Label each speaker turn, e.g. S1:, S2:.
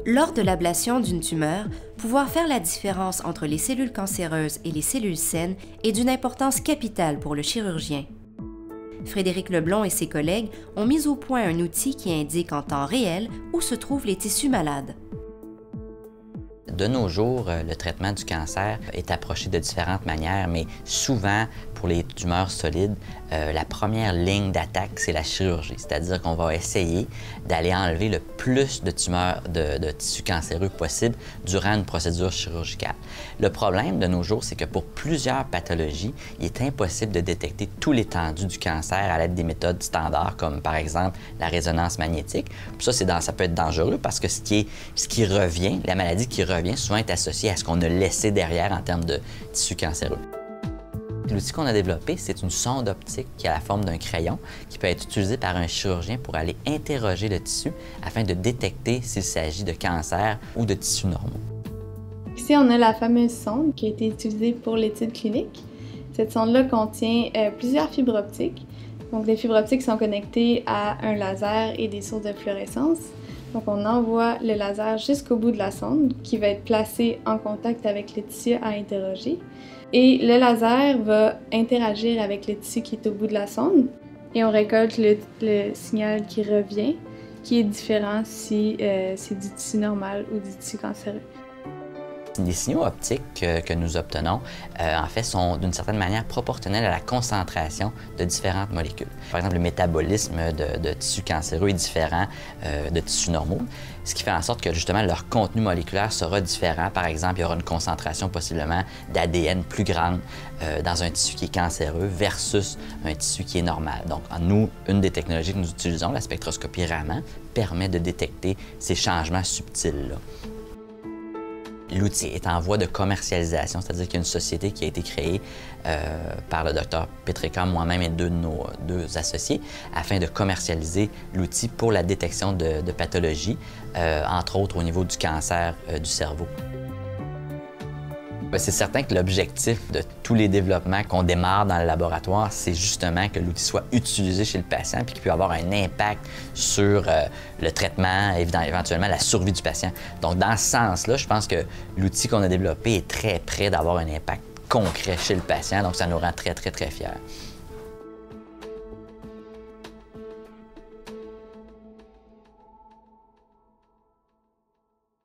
S1: Lors de l'ablation d'une tumeur, pouvoir faire la différence entre les cellules cancéreuses et les cellules saines est d'une importance capitale pour le chirurgien. Frédéric Leblond et ses collègues ont mis au point un outil qui indique en temps réel où se trouvent les tissus malades.
S2: De nos jours, le traitement du cancer est approché de différentes manières, mais souvent, pour les tumeurs solides, la première ligne d'attaque, c'est la chirurgie. C'est-à-dire qu'on va essayer d'aller enlever le plus de tumeurs de tissus cancéreux possible durant une procédure chirurgicale. Le problème de nos jours, c'est que pour plusieurs pathologies, il est impossible de détecter tout l'étendue du cancer à l'aide des méthodes standards, comme par exemple la résonance magnétique. Puis ça peut être dangereux parce que ce qui revient, la maladie qui revient, souvent est associée à ce qu'on a laissé derrière en termes de tissus cancéreux. L'outil qu'on a développé, c'est une sonde optique qui a la forme d'un crayon qui peut être utilisé par un chirurgien pour aller interroger le tissu afin de détecter s'il s'agit de cancer ou de tissus normaux.
S3: Ici, on a la fameuse sonde qui a été utilisée pour l'étude clinique. Cette sonde-là contient plusieurs fibres optiques. Donc, les fibres optiques sont connectées à un laser et des sources de fluorescence. Donc, on envoie le laser jusqu'au bout de la sonde qui va être placé en contact avec le tissu à interroger. Et le laser va interagir avec le tissu qui est au bout de la sonde et on récolte le signal qui revient, qui est différent si c'est du tissu normal ou du tissu cancéreux.
S2: Les signaux optiques que nous obtenons, en fait, sont d'une certaine manière proportionnels à la concentration de différentes molécules. Par exemple, le métabolisme de tissus cancéreux est différent de tissus normaux, ce qui fait en sorte que justement leur contenu moléculaire sera différent. Par exemple, il y aura une concentration possiblement d'ADN plus grande dans un tissu qui est cancéreux versus un tissu qui est normal. Donc, nous, une des technologies que nous utilisons, la spectroscopie Raman, permet de détecter ces changements subtils-là. L'outil est en voie de commercialisation, c'est-à-dire qu'il y a une société qui a été créée par le Dr Petrika, moi-même et deux de nos associés, afin de commercialiser l'outil pour la détection de pathologies, entre autres au niveau du cancer du cerveau. C'est certain que l'objectif de tous les développements qu'on démarre dans le laboratoire, c'est justement que l'outil soit utilisé chez le patient puis qu'il puisse avoir un impact sur le traitement, éventuellement la survie du patient. Donc, dans ce sens-là, je pense que l'outil qu'on a développé est très près d'avoir un impact concret chez le patient, donc ça nous rend très, très, très fiers.